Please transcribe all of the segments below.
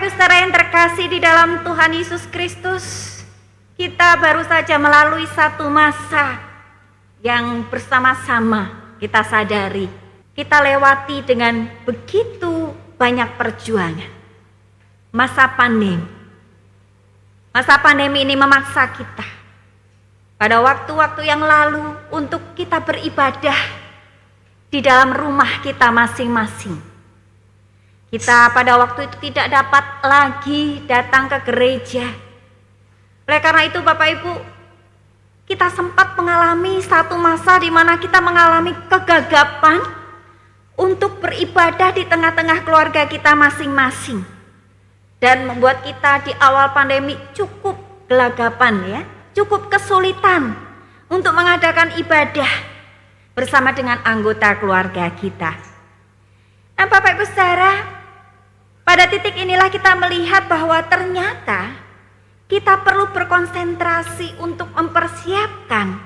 Bapak Ibu saudara yang terkasih di dalam Tuhan Yesus Kristus, kita baru saja melalui satu masa yang bersama-sama kita sadari, kita lewati dengan begitu banyak perjuangan. Masa pandemi. Masa pandemi ini memaksa kita pada waktu-waktu yang lalu untuk kita beribadah di dalam rumah kita masing-masing. Kita pada waktu itu tidak dapat lagi datang ke gereja. Oleh karena itu Bapak Ibu, kita sempat mengalami satu masa di mana kita mengalami kegagapan untuk beribadah di tengah-tengah keluarga kita masing-masing. Dan membuat kita di awal pandemi cukup gelagapan ya, cukup kesulitan untuk mengadakan ibadah bersama dengan anggota keluarga kita. Nah Bapak Ibu saudara, pada titik inilah kita melihat bahwa ternyata kita perlu berkonsentrasi untuk mempersiapkan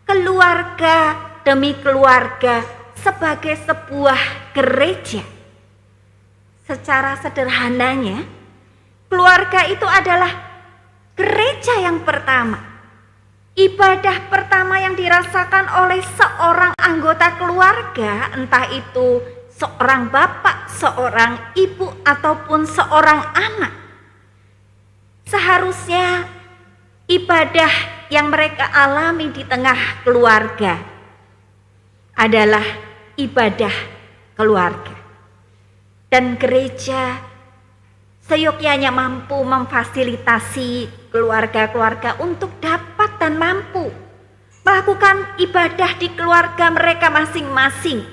keluarga demi keluarga sebagai sebuah gereja. Secara sederhananya, keluarga itu adalah gereja yang pertama. Ibadah pertama yang dirasakan oleh seorang anggota keluarga, entah itu seorang bapak, seorang ibu, ataupun seorang anak. Seharusnya ibadah yang mereka alami di tengah keluarga adalah ibadah keluarga. Dan gereja seyogyanya mampu memfasilitasi keluarga-keluarga untuk dapat dan mampu melakukan ibadah di keluarga mereka masing-masing,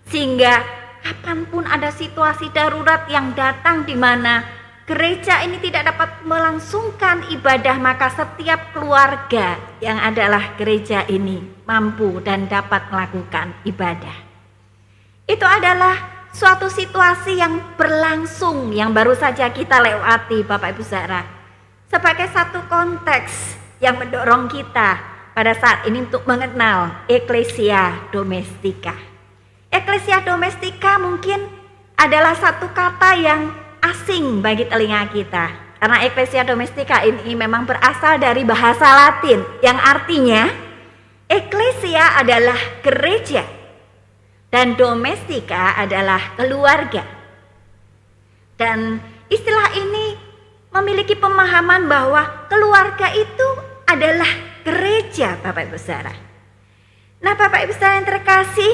sehingga kapanpun ada situasi darurat yang datang di mana gereja ini tidak dapat melangsungkan ibadah, maka setiap keluarga yang adalah gereja ini mampu dan dapat melakukan ibadah. Itu adalah suatu situasi yang berlangsung yang baru saja kita lewati Bapak Ibu saudara, sebagai satu konteks yang mendorong kita pada saat ini untuk mengenal Ecclesia Domestika. Ecclesia Domestika mungkin adalah satu kata yang asing bagi telinga kita, karena Ecclesia Domestika ini memang berasal dari bahasa Latin yang artinya Ecclesia adalah gereja dan domestika adalah keluarga. Dan istilah ini memiliki pemahaman bahwa keluarga itu adalah gereja Bapak Ibu saudara. Nah Bapak Ibu saudara yang terkasih,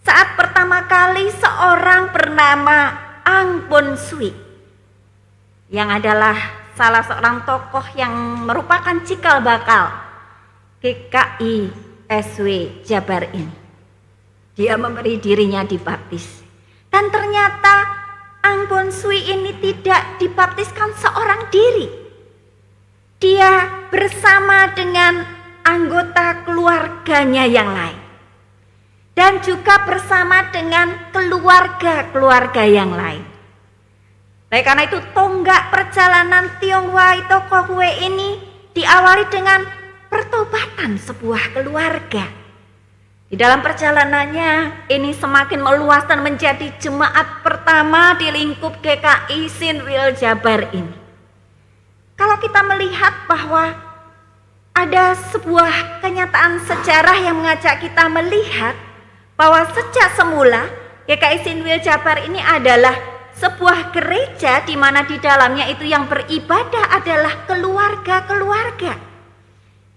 saat pertama kali seorang bernama Ang Bon Sui, yang adalah salah seorang tokoh yang merupakan cikal bakal GKI SW Jabar ini, dia memberi dirinya dibaptis. Dan ternyata Ang Bon Sui ini tidak dibaptiskan seorang diri. Dia bersama dengan anggota keluarganya yang lain. Dan juga bersama dengan keluarga-keluarga yang lain. Oleh karena itu tonggak perjalanan Tionghoa Tokohue ini diawali dengan pertobatan sebuah keluarga. Di dalam perjalanannya ini semakin meluas dan menjadi jemaat pertama di lingkup GKI Sinwil Jabar ini. Kalau kita melihat bahwa ada sebuah kenyataan sejarah yang mengajak kita melihat bahwa sejak semula GKI Sinwil Jabar ini adalah sebuah gereja di mana di dalamnya itu yang beribadah adalah keluarga-keluarga.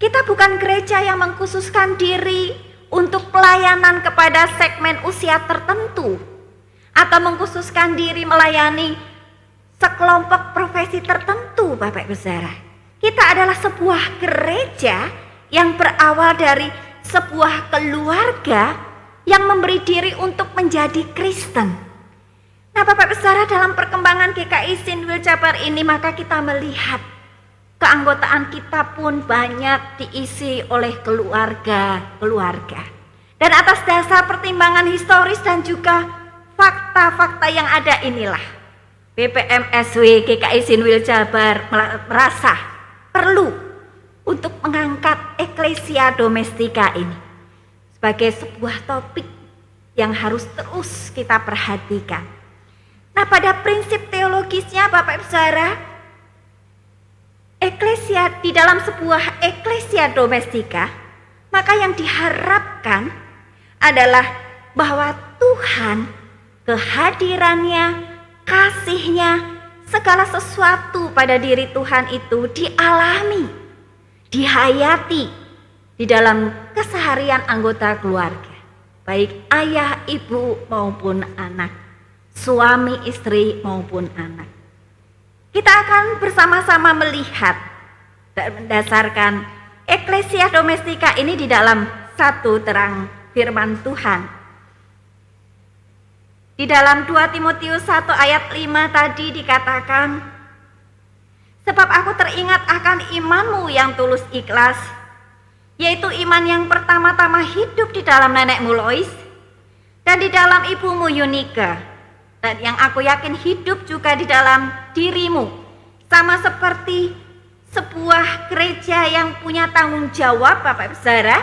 Kita bukan gereja yang mengkhususkan diri untuk pelayanan kepada segmen usia tertentu atau mengkhususkan diri melayani sekelompok profesi tertentu Bapak Ibu saudara. Kita adalah sebuah gereja yang berawal dari sebuah keluarga yang memberi diri untuk menjadi Kristen. Nah Bapak Ibu saudara, dalam perkembangan GKI Sinwil Jabar ini maka kita melihat keanggotaan kita pun banyak diisi oleh keluarga-keluarga. Dan atas dasar pertimbangan historis dan juga fakta-fakta yang ada inilah BPMSW GKI Sinwil Jabar merasa perlu untuk mengangkat Ecclesia Domestika ini sebagai sebuah topik yang harus terus kita perhatikan. Nah, pada prinsip teologi logisnya Bapak Ibu Saudara, eklesia di dalam sebuah eklesia domestika, maka yang diharapkan adalah bahwa Tuhan, kehadirannya, kasihnya, segala sesuatu pada diri Tuhan itu dialami, dihayati di dalam keseharian anggota keluarga, baik ayah, ibu maupun anak, suami, istri maupun anak. Kita akan bersama-sama melihat dan mendasarkan eklesia domestika ini di dalam satu terang firman Tuhan. Di dalam 2 Timotius 1 ayat 5 tadi dikatakan, sebab aku teringat akan imanmu yang tulus ikhlas, yaitu iman yang pertama-tama hidup di dalam nenekmu Lois dan di dalam ibumu Yunika, dan yang aku yakin hidup juga di dalam dirimu, sama seperti sebuah gereja yang punya tanggung jawab Bapak Ibu Saudara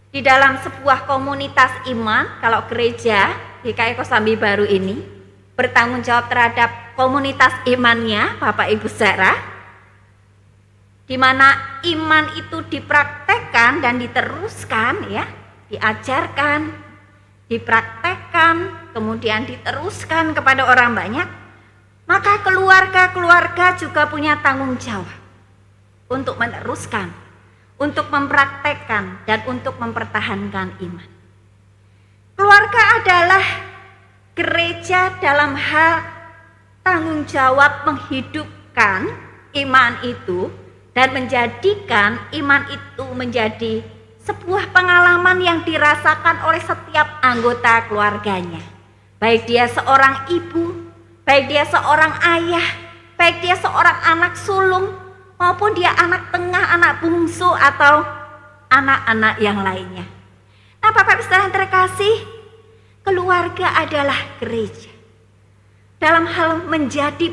di dalam sebuah komunitas iman. Kalau gereja GKI Kosambi Baru ini bertanggung jawab terhadap komunitas imannya Bapak Ibu Saudara, di mana iman itu dipraktekkan dan diteruskan, ya, diajarkan, dipraktekkan, kemudian diteruskan kepada orang banyak, maka keluarga-keluarga juga punya tanggung jawab untuk meneruskan, untuk mempraktekkan, dan untuk mempertahankan iman. Keluarga adalah gereja dalam hal tanggung jawab menghidupkan iman itu dan menjadikan iman itu menjadi sebuah pengalaman yang dirasakan oleh setiap anggota keluarganya. Baik dia seorang ibu, baik dia seorang ayah, baik dia seorang anak sulung, maupun dia anak tengah, anak bungsu, atau anak-anak yang lainnya. Nah, Bapak Ibu Saudara yang terkasih, keluarga adalah gereja. Dalam hal menjadi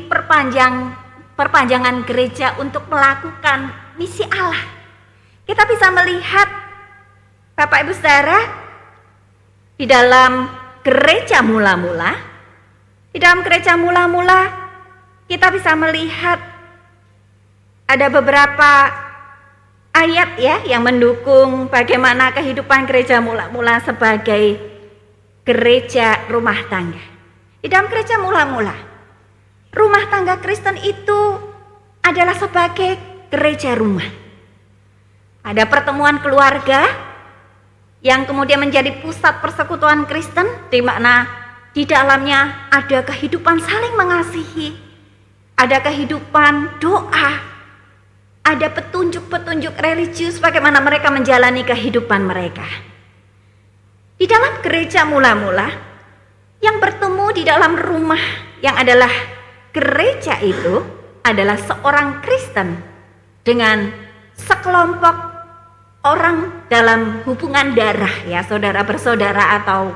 perpanjangan gereja untuk melakukan misi Allah. Kita bisa melihat Bapak Ibu Saudara di dalam gereja mula-mula, kita bisa melihat ada beberapa ayat, ya, yang mendukung bagaimana kehidupan gereja mula-mula sebagai gereja rumah tangga. Di dalam gereja mula-mula, rumah tangga Kristen itu adalah sebagai gereja rumah. Ada pertemuan keluarga yang kemudian menjadi pusat persekutuan Kristen, di mana di dalamnya ada kehidupan saling mengasihi, ada kehidupan doa, ada petunjuk-petunjuk religius bagaimana mereka menjalani kehidupan mereka. Di dalam gereja mula-mula, yang bertemu di dalam rumah yang adalah gereja itu adalah seorang Kristen dengan sekelompok orang dalam hubungan darah, ya, saudara bersaudara atau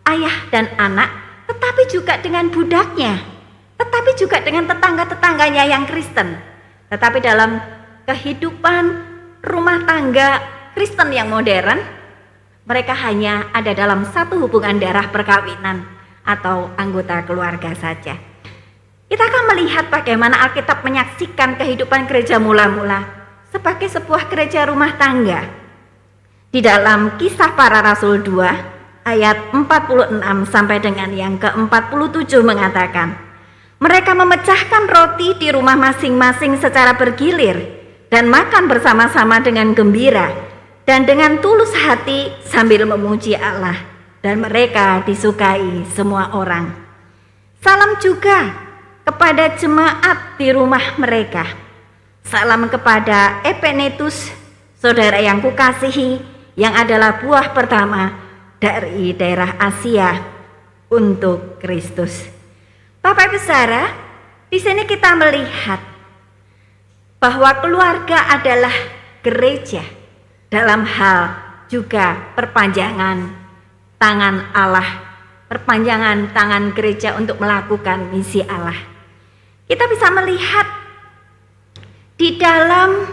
ayah dan anak, tetapi juga dengan budaknya, tetapi juga dengan tetangga-tetangganya yang Kristen. Tetapi dalam kehidupan rumah tangga Kristen yang modern, mereka hanya ada dalam satu hubungan darah perkawinan atau anggota keluarga saja. Kita akan melihat bagaimana Alkitab menyaksikan kehidupan gereja mula-mula sebagai sebuah gereja rumah tangga. Di dalam Kisah Para Rasul 2 ayat 46 sampai dengan yang ke-47 mengatakan, mereka memecahkan roti di rumah masing-masing secara bergilir dan makan bersama-sama dengan gembira dan dengan tulus hati sambil memuji Allah, dan mereka disukai semua orang. Salam juga kepada jemaat di rumah mereka. Salam kepada Epenetus, saudara yang kukasihi, yang adalah buah pertama dari daerah Asia untuk Kristus. Bapak Ibu Saudara, di sini kita melihat bahwa keluarga adalah gereja dalam hal juga perpanjangan tangan Allah, perpanjangan tangan gereja untuk melakukan misi Allah. Kita bisa melihat di dalam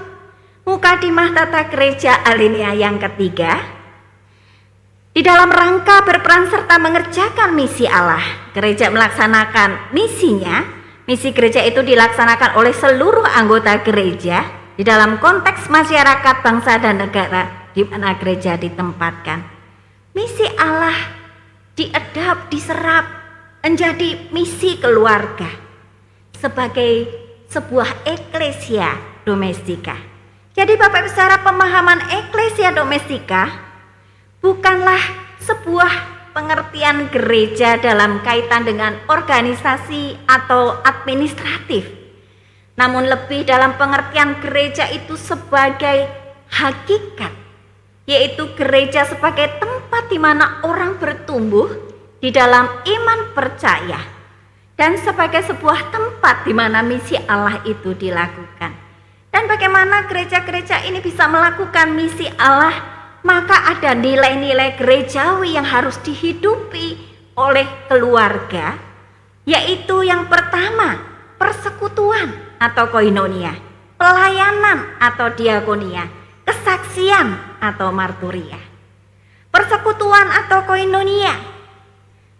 Mukadimah Tata Gereja alinea yang ketiga, di dalam rangka berperan serta mengerjakan misi Allah, gereja melaksanakan misinya misi gereja itu dilaksanakan oleh seluruh anggota gereja di dalam konteks masyarakat, bangsa, dan negara di mana gereja ditempatkan. Misi Allah diedap, diserap menjadi misi keluarga sebagai sebuah eklesia domestika. Jadi Bapak Ibu, secara pemahaman eklesia domestika bukanlah sebuah pengertian gereja dalam kaitan dengan organisasi atau administratif, namun lebih dalam pengertian gereja itu sebagai hakikat, yaitu gereja sebagai tempat di mana orang bertumbuh di dalam iman percaya, dan sebagai sebuah tempat di mana misi Allah itu dilakukan. Dan bagaimana gereja-gereja ini bisa melakukan misi Allah? Maka ada nilai-nilai gerejawi yang harus dihidupi oleh keluarga, yaitu yang pertama, persekutuan atau koinonia, pelayanan atau diakonia, kesaksian atau marturia. Persekutuan atau koinonia,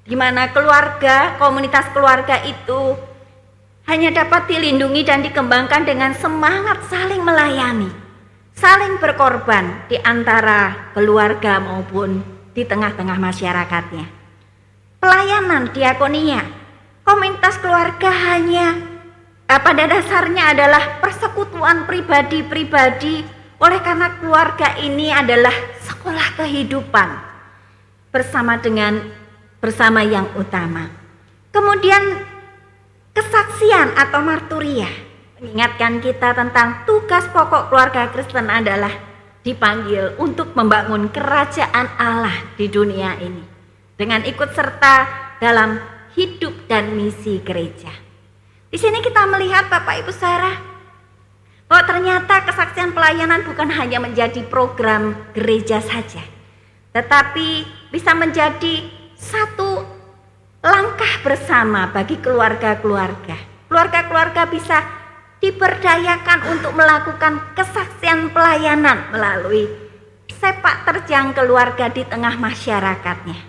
di mana keluarga, komunitas keluarga itu hanya dapat dilindungi dan dikembangkan dengan semangat saling melayani, saling berkorban di antara keluarga maupun di tengah-tengah masyarakatnya. Pelayanan diakonia, komunitas keluarga hanya pada dasarnya adalah persekutuan pribadi-pribadi, oleh karena keluarga ini adalah sekolah kehidupan bersama yang utama. Kemudian kesaksian atau marturia mengingatkan kita tentang tugas pokok keluarga Kristen adalah dipanggil untuk membangun kerajaan Allah di dunia ini dengan ikut serta dalam hidup dan misi gereja. Di sini kita melihat Bapak Ibu saudara bahwa ternyata kesaksian pelayanan bukan hanya menjadi program gereja saja, tetapi bisa menjadi satu langkah bersama bagi keluarga-keluarga. Keluarga-keluarga bisa diberdayakan untuk melakukan kesaksian pelayanan melalui sepak terjang keluarga di tengah masyarakatnya.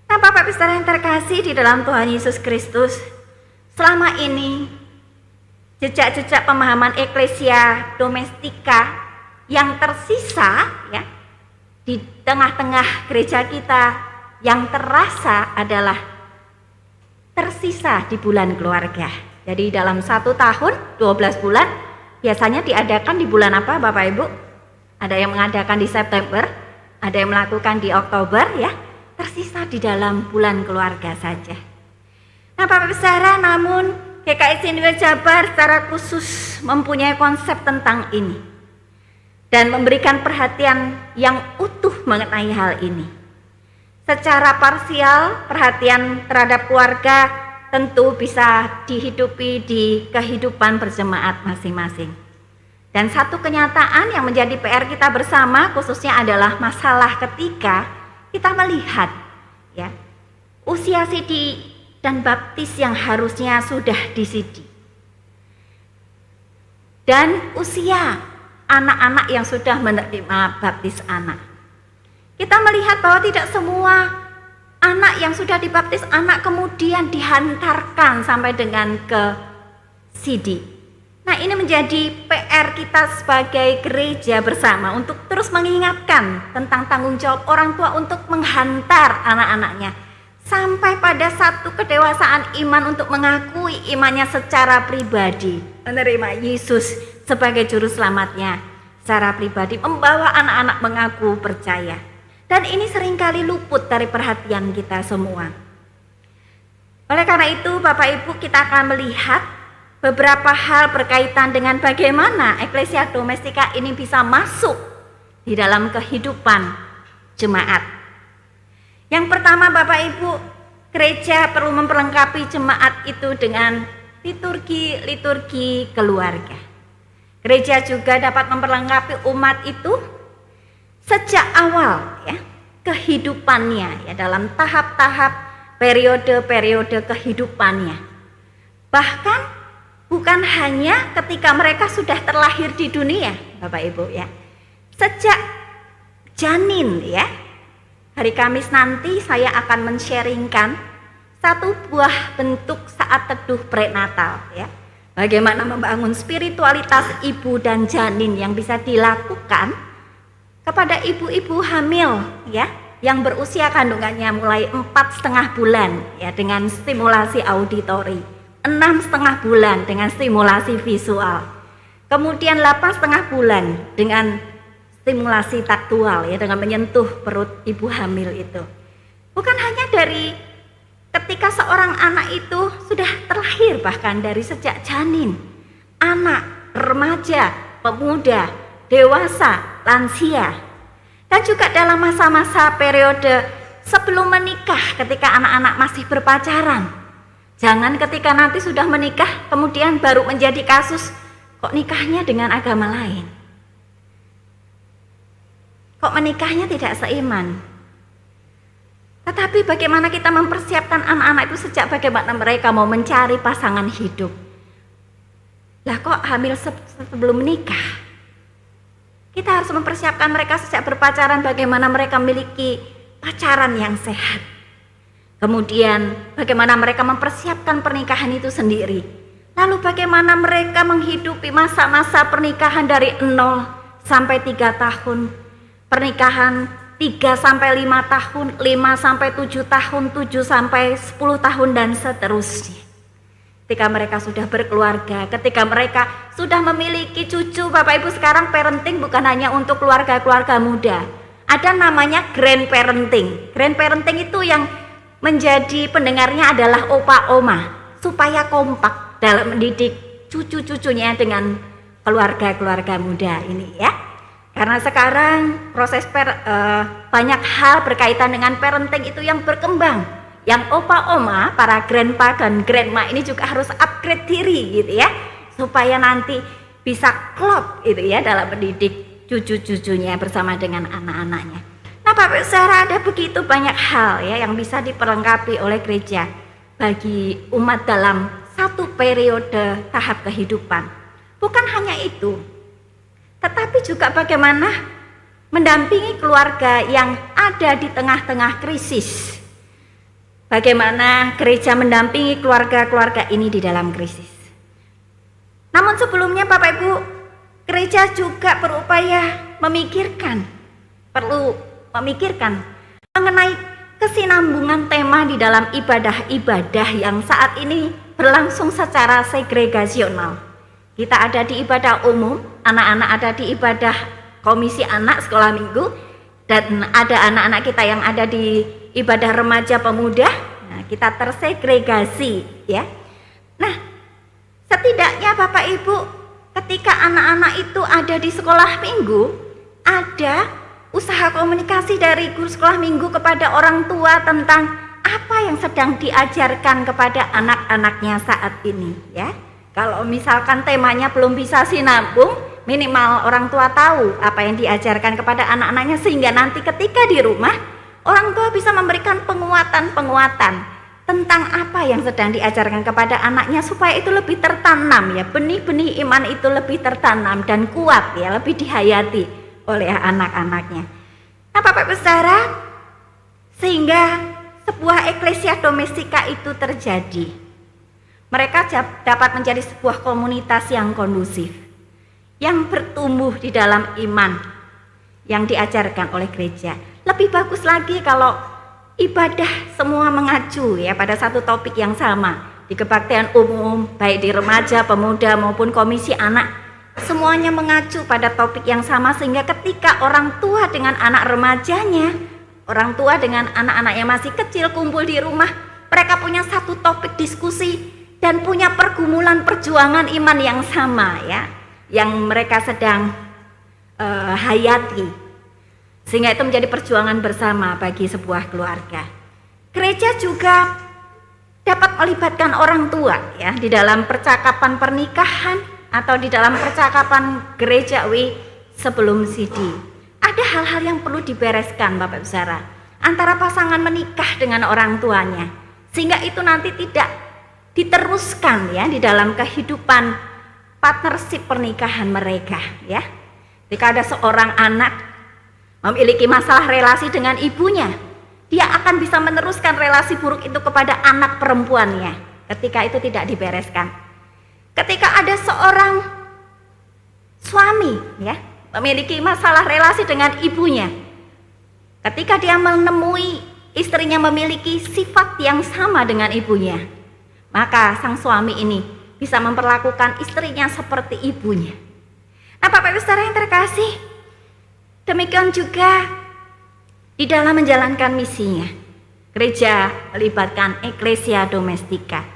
Nah, Bapak Ibu saudara yang terkasih di dalam Tuhan Yesus Kristus, selama ini jejak-jejak pemahaman eklesia domestika yang tersisa ya di tengah-tengah gereja kita yang terasa adalah tersisa di bulan keluarga. Jadi dalam 1 tahun 12 bulan biasanya diadakan di bulan apa Bapak Ibu? Ada yang mengadakan di September, ada yang melakukan di Oktober ya. Tersisa di dalam bulan keluarga saja. Nah Bapak Ibu saudara, namun GKI Sindika Jabar secara khusus mempunyai konsep tentang ini dan memberikan perhatian yang utuh mengenai hal ini. Secara parsial, perhatian terhadap keluarga tentu bisa dihidupi di kehidupan berjemaat masing-masing. Dan satu kenyataan yang menjadi PR kita bersama khususnya adalah masalah ketika kita melihat ya usia sidi dan baptis yang harusnya sudah disidi, dan usia anak-anak yang sudah menerima baptis anak. Kita melihat bahwa tidak semua anak yang sudah dibaptis anak kemudian dihantarkan sampai dengan ke sidi. Nah, ini menjadi PR kita sebagai gereja bersama untuk terus mengingatkan tentang tanggung jawab orang tua untuk menghantar anak-anaknya sampai pada satu kedewasaan iman untuk mengakui imannya secara pribadi, menerima Yesus sebagai juru selamatnya secara pribadi, membawa anak-anak mengaku percaya. Dan ini seringkali luput dari perhatian kita semua. Oleh karena itu Bapak Ibu, kita akan melihat beberapa hal berkaitan dengan bagaimana eklesia domestika ini bisa masuk di dalam kehidupan jemaat. Yang pertama Bapak Ibu, gereja perlu memperlengkapi jemaat itu dengan liturgi keluarga. Gereja juga dapat memperlengkapi umat itu sejak awal ya kehidupannya ya, dalam tahap-tahap periode-periode kehidupannya. Bahkan bukan hanya ketika mereka sudah terlahir di dunia Bapak Ibu ya. Sejak janin ya. Hari Kamis nanti saya akan men-sharingkan satu buah bentuk saat teduh prenatal ya. Bagaimana membangun spiritualitas ibu dan janin yang bisa dilakukan kepada ibu-ibu hamil ya, yang berusia kandungannya mulai 4,5 bulan ya dengan stimulasi auditori, 6,5 bulan dengan stimulasi visual, kemudian 8,5 bulan dengan stimulasi taktual ya, dengan menyentuh perut ibu hamil itu. Bukan hanya dari ketika seorang anak itu sudah terlahir, bahkan dari sejak janin, anak, remaja, pemuda, dewasa, lansia, dan juga dalam masa-masa periode sebelum menikah ketika anak-anak masih berpacaran. Jangan ketika nanti sudah menikah kemudian baru menjadi kasus, kok nikahnya dengan agama lain, kok menikahnya tidak seiman. Tetapi bagaimana kita mempersiapkan anak-anak itu sejak bagaimana mereka mau mencari pasangan hidup. Lah kok hamil sebelum menikah? Kita harus mempersiapkan mereka sejak berpacaran bagaimana mereka memiliki pacaran yang sehat. Kemudian bagaimana mereka mempersiapkan pernikahan itu sendiri. Lalu bagaimana mereka menghidupi masa-masa pernikahan dari 0 sampai 3 tahun. Pernikahan 3 sampai 5 tahun, 5 sampai 7 tahun, 7 sampai 10 tahun dan seterusnya. Ketika mereka sudah berkeluarga, ketika mereka sudah memiliki cucu, Bapak Ibu, sekarang parenting bukan hanya untuk keluarga-keluarga muda. Ada namanya grandparenting. Grandparenting itu yang menjadi pendengarnya adalah opa oma, supaya kompak dalam mendidik cucu-cucunya dengan keluarga-keluarga muda ini ya. Karena sekarang proses banyak hal berkaitan dengan parenting itu yang berkembang. Yang opa oma, para grandpa dan grandma ini juga harus upgrade diri gitu ya, supaya nanti bisa klop gitu ya dalam mendidik cucu-cucunya bersama dengan anak-anaknya. Nah Bapak Saudara, ada begitu banyak hal ya yang bisa diperlengkapi oleh gereja bagi umat dalam satu periode tahap kehidupan. Bukan hanya itu, tetapi juga bagaimana mendampingi keluarga yang ada di tengah-tengah krisis. Bagaimana gereja mendampingi keluarga-keluarga ini di dalam krisis. Namun sebelumnya Bapak Ibu, gereja juga berupaya perlu memikirkan mengenai kesinambungan tema di dalam ibadah-ibadah yang saat ini berlangsung secara segregasional. Kita ada di ibadah umum, anak-anak ada di ibadah komisi anak sekolah minggu, dan ada anak-anak kita yang ada di ibadah remaja pemuda. Nah, kita tersegregasi ya. Nah, setidaknya Bapak Ibu, ketika anak-anak itu ada di sekolah minggu, ada usaha komunikasi dari guru sekolah minggu kepada orang tua tentang apa yang sedang diajarkan kepada anak-anaknya saat ini ya. Kalau misalkan temanya belum bisa sinambung, minimal orang tua tahu apa yang diajarkan kepada anak-anaknya, sehingga nanti ketika di rumah orang tua bisa memberikan penguatan tentang apa yang sedang diajarkan kepada anaknya, supaya itu lebih tertanam ya, benih-benih iman itu lebih tertanam dan kuat ya, lebih dihayati oleh anak-anaknya. Nah Bapak Ibu Saudara, sehingga sebuah eklesia domestika itu terjadi. Mereka dapat menjadi sebuah komunitas yang kondusif, yang bertumbuh di dalam iman yang diajarkan oleh gereja. Lebih bagus lagi kalau ibadah semua mengacu ya pada satu topik yang sama. Di kebaktian umum, baik di remaja, pemuda maupun komisi anak, semuanya mengacu pada topik yang sama, sehingga ketika orang tua dengan anak remajanya, orang tua dengan anak-anak yang masih kecil kumpul di rumah, mereka punya satu topik diskusi dan punya pergumulan perjuangan iman yang sama ya, yang mereka sedang hayati, sehingga itu menjadi perjuangan bersama bagi sebuah keluarga. Gereja juga dapat melibatkan orang tua ya di dalam percakapan pernikahan atau di dalam percakapan gerejawi sebelum CD. Ada hal-hal yang perlu dibereskan Bapak Ibu Saudara antara pasangan menikah dengan orang tuanya, sehingga itu nanti tidak diteruskan ya di dalam kehidupan partnership pernikahan mereka ya. Jika ada seorang anak memiliki masalah relasi dengan ibunya, dia akan bisa meneruskan relasi buruk itu kepada anak perempuannya ketika itu tidak dibereskan. Ketika ada seorang suami ya memiliki masalah relasi dengan ibunya, ketika dia menemui istrinya memiliki sifat yang sama dengan ibunya, maka sang suami ini bisa memperlakukan istrinya seperti ibunya. Nah, Bapak Ibu Saudara yang terkasih, demikian juga di dalam menjalankan misinya, gereja melibatkan eklesia domestika.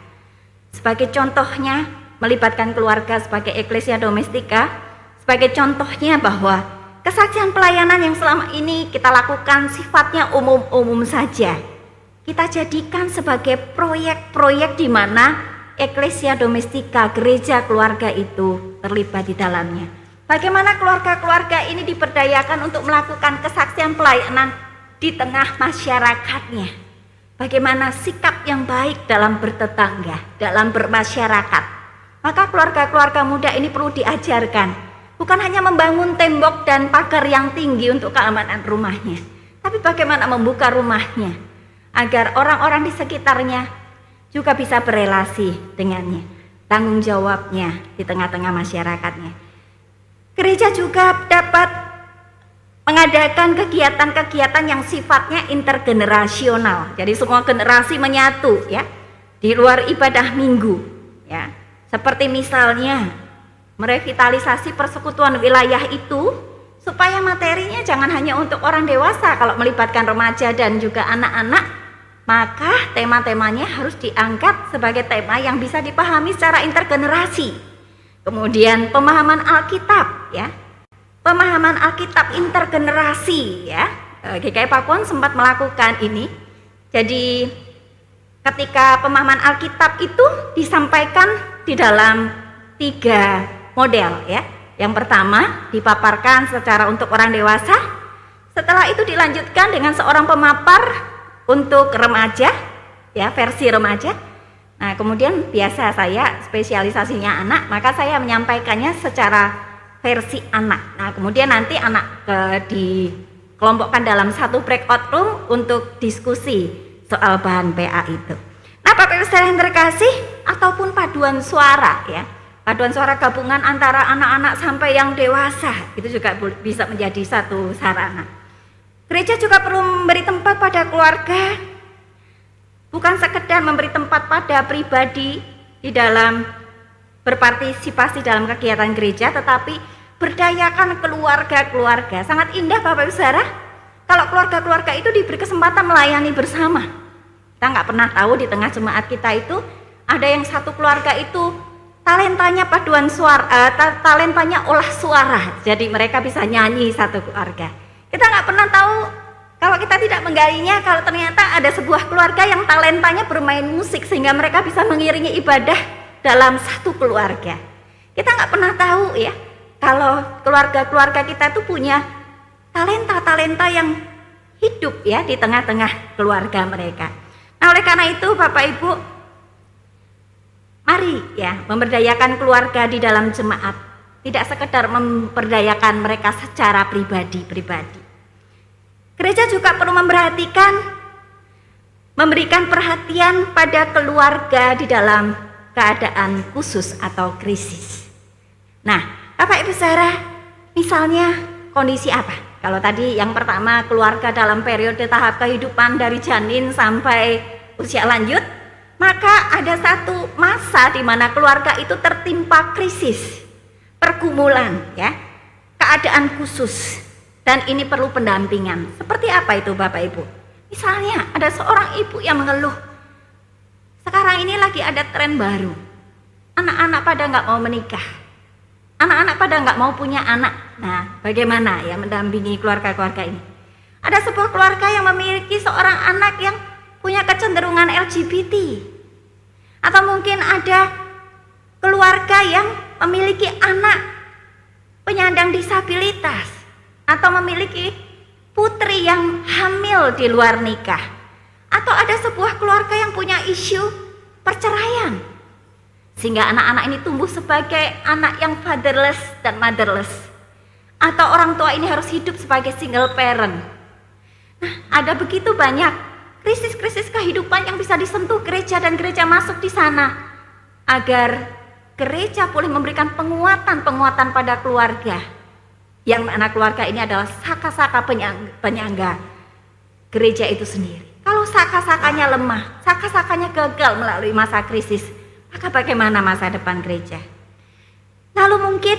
Sebagai contohnya, melibatkan keluarga sebagai eklesia domestika, sebagai contohnya bahwa kesaksian pelayanan yang selama ini kita lakukan sifatnya umum-umum saja. Kita jadikan sebagai proyek-proyek di mana eklesia domestika, gereja keluarga itu terlibat di dalamnya. Bagaimana keluarga-keluarga ini diberdayakan untuk melakukan kesaksian pelayanan di tengah masyarakatnya. Bagaimana sikap yang baik dalam bertetangga, dalam bermasyarakat. Maka keluarga-keluarga muda ini perlu diajarkan, bukan hanya membangun tembok dan pagar yang tinggi untuk keamanan rumahnya, tapi bagaimana membuka rumahnya agar orang-orang di sekitarnya juga bisa berelasi dengannya. Tanggung jawabnya di tengah-tengah masyarakatnya. Gereja juga dapat mengadakan kegiatan-kegiatan yang sifatnya intergenerasional. Jadi semua generasi menyatu ya di luar ibadah minggu ya. Seperti misalnya merevitalisasi persekutuan wilayah itu supaya materinya jangan hanya untuk orang dewasa. Kalau melibatkan remaja dan juga anak-anak, maka tema-temanya harus diangkat sebagai tema yang bisa dipahami secara intergenerasi. Kemudian pemahaman Alkitab ya. Pemahaman Alkitab intergenerasi ya. GKI Pakuan sempat melakukan ini. Jadi ketika pemahaman Alkitab itu disampaikan di dalam 3 model ya. Yang pertama dipaparkan secara untuk orang dewasa. Setelah itu dilanjutkan dengan seorang pemapar untuk remaja ya, versi remaja. Nah, kemudian biasa saya spesialisasinya anak, maka saya menyampaikannya secara versi anak. Nah, kemudian nanti anak dikelompokkan dalam satu breakout room untuk diskusi soal bahan PA itu. Nah, Bapak Ibu Saudara yang terkasih, ataupun paduan suara ya. Paduan suara gabungan antara anak-anak sampai yang dewasa itu juga bisa menjadi satu sarana. Gereja juga perlu memberi tempat pada keluarga, bukan sekedar memberi tempat pada pribadi di dalam berpartisipasi dalam kegiatan gereja, tetapi berdayakan keluarga-keluarga. Sangat indah Bapak Ibu Saudara kalau keluarga-keluarga itu diberi kesempatan melayani bersama. Kita nggak pernah tahu di tengah jemaat kita itu ada yang satu keluarga itu talentanya paduan suara, talentanya olah suara, jadi mereka bisa nyanyi satu keluarga. Kita nggak pernah tahu kalau kita tidak menggalinya, kalau ternyata ada sebuah keluarga yang talentanya bermain musik sehingga mereka bisa mengiringi ibadah dalam satu keluarga. Kita nggak pernah tahu ya kalau keluarga-keluarga kita itu punya talenta-talenta yang hidup ya di tengah-tengah keluarga mereka. Nah, oleh karena itu Bapak Ibu, mari ya memberdayakan keluarga di dalam jemaat, tidak sekedar memberdayakan mereka secara pribadi-pribadi. Gereja juga perlu memberikan perhatian pada keluarga di dalam keadaan khusus atau krisis. Nah, Bapak Ibu Saudara, misalnya kondisi apa? Kalau tadi yang pertama keluarga dalam periode tahap kehidupan dari janin sampai usia lanjut, maka ada satu masa di mana keluarga itu tertimpa krisis, pergumulan ya, keadaan khusus, dan ini perlu pendampingan. Seperti apa itu Bapak Ibu? Misalnya ada seorang ibu yang mengeluh, sekarang ini lagi ada tren baru, anak-anak pada nggak mau menikah, anak-anak pada nggak mau punya anak. Nah, bagaimana ya mendampingi keluarga-keluarga ini? Ada sebuah keluarga yang memiliki seorang anak yang punya kecenderungan LGBT, atau mungkin ada keluarga yang memiliki anak penyandang disabilitas, atau memiliki putri yang hamil di luar nikah, atau ada sebuah keluarga yang punya isu perceraian, sehingga anak-anak ini tumbuh sebagai anak yang fatherless dan motherless, atau orang tua ini harus hidup sebagai single parent. Ada begitu banyak krisis-krisis kehidupan yang bisa disentuh gereja dan gereja masuk di sana agar gereja boleh memberikan penguatan pada keluarga, yang mana keluarga ini adalah saka-saka penyangga gereja itu sendiri. Kalau saka-sakanya lemah, saka-sakanya gagal melalui masa krisis, maka bagaimana masa depan gereja? Lalu mungkin,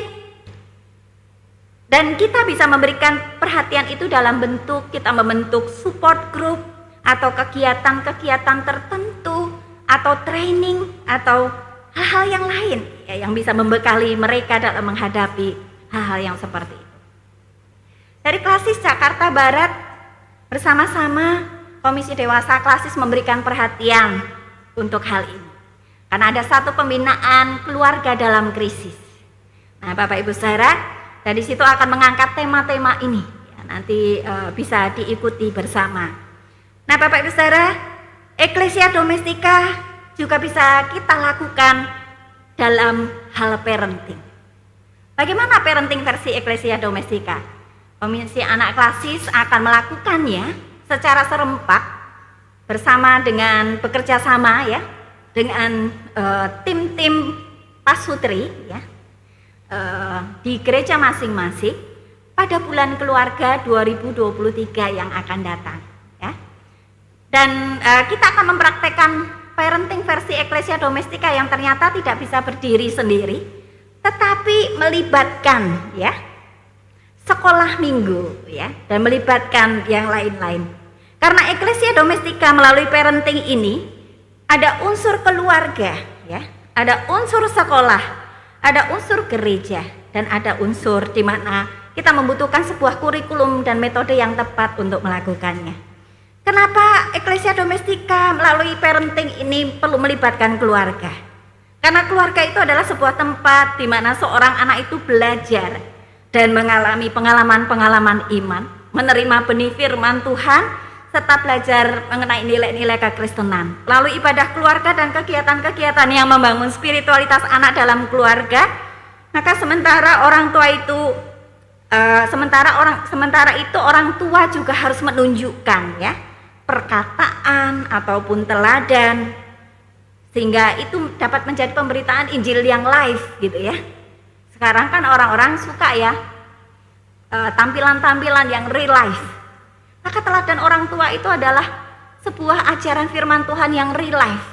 dan kita bisa memberikan perhatian itu dalam bentuk kita membentuk support group atau kegiatan-kegiatan tertentu atau training atau hal-hal yang lain ya, yang bisa membekali mereka dalam menghadapi hal-hal yang seperti itu. Dari Klasis Jakarta Barat bersama-sama Komisi Dewasa Klasis memberikan perhatian untuk hal ini. Karena ada satu pembinaan keluarga dalam krisis. Nah, Bapak Ibu Saudara, dari situ akan mengangkat tema-tema ini. Ya, nanti bisa diikuti bersama. Nah, Bapak Ibu Saudara, Ecclesia Domestika juga bisa kita lakukan dalam hal parenting. Bagaimana parenting versi Ecclesia Domestika? Komisi Anak Klasis akan melakukannya secara serempak bersama dengan bekerja sama ya dengan tim-tim pasutri ya di gereja masing-masing pada bulan keluarga 2023 yang akan datang ya. Dan kita akan mempraktekkan parenting versi Ecclesia Domestika yang ternyata tidak bisa berdiri sendiri, tetapi melibatkan ya sekolah minggu ya dan melibatkan yang lain-lain. Karena Ecclesia Domestika melalui parenting ini ada unsur keluarga ya, ada unsur sekolah, ada unsur gereja, dan ada unsur di mana kita membutuhkan sebuah kurikulum dan metode yang tepat untuk melakukannya. Kenapa Ecclesia Domestika melalui parenting ini perlu melibatkan keluarga? Karena keluarga itu adalah sebuah tempat di mana seorang anak itu belajar dan mengalami pengalaman-pengalaman iman, menerima benih firman Tuhan, serta belajar mengenai nilai-nilai kekristenan. Lalu ibadah keluarga dan kegiatan-kegiatan yang membangun spiritualitas anak dalam keluarga. Maka sementara orang tua juga harus menunjukkan ya perkataan ataupun teladan, sehingga itu dapat menjadi pemberitaan Injil yang live gitu ya. Sekarang kan orang-orang suka ya tampilan-tampilan yang real life. Maka teladan orang tua itu adalah sebuah ajaran firman Tuhan yang real life.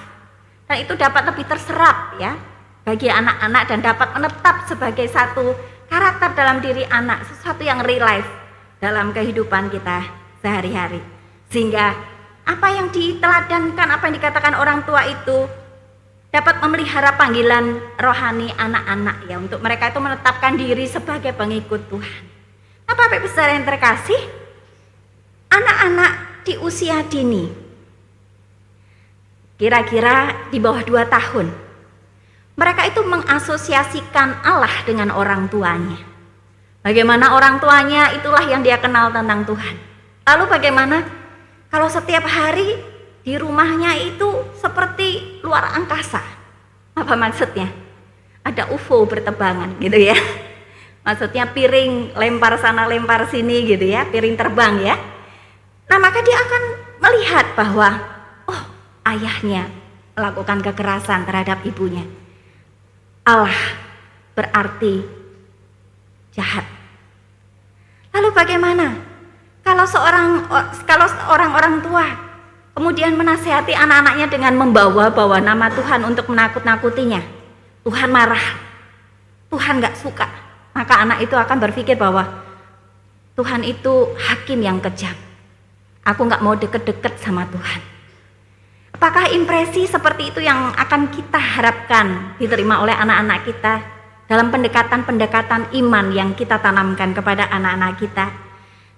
Dan itu dapat lebih terserap ya bagi anak-anak dan dapat menetap sebagai satu karakter dalam diri anak, sesuatu yang real life dalam kehidupan kita sehari-hari. Sehingga apa yang diteladankan, apa yang dikatakan orang tua itu dapat memelihara panggilan rohani anak-anak ya, untuk mereka itu menetapkan diri sebagai pengikut Tuhan. Nah, Bapak Ibu Saudara yang terkasih, anak-anak di usia dini kira-kira di bawah 2 tahun, mereka itu mengasosiasikan Allah dengan orang tuanya. Bagaimana orang tuanya itulah yang dia kenal tentang Tuhan. Lalu bagaimana kalau setiap hari di rumahnya itu seperti luar angkasa? Apa maksudnya? Ada UFO bertebangan gitu ya. Maksudnya piring lempar sana lempar sini gitu ya, piring terbang ya. Nah, maka dia akan melihat bahwa oh, ayahnya melakukan kekerasan terhadap ibunya. Allah berarti jahat. Lalu bagaimana kalau orang tua kemudian menasihati anak-anaknya dengan membawa-bawa nama Tuhan untuk menakut-nakutinya? Tuhan marah, Tuhan gak suka. Maka anak itu akan berpikir bahwa Tuhan itu hakim yang kejam. Aku gak mau deket-deket sama Tuhan. Apakah impresi seperti itu yang akan kita harapkan diterima oleh anak-anak kita dalam pendekatan-pendekatan iman yang kita tanamkan kepada anak-anak kita?